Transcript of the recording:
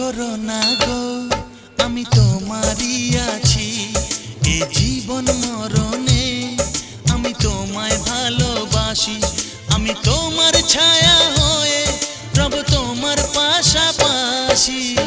করো না গো, আমি তোমারই আছি। এ জীবন মরণে আমি তোমায় ভালোবাসি। আমি তোমার ছায়া হয়ে রব তোমার পাশাপাশি।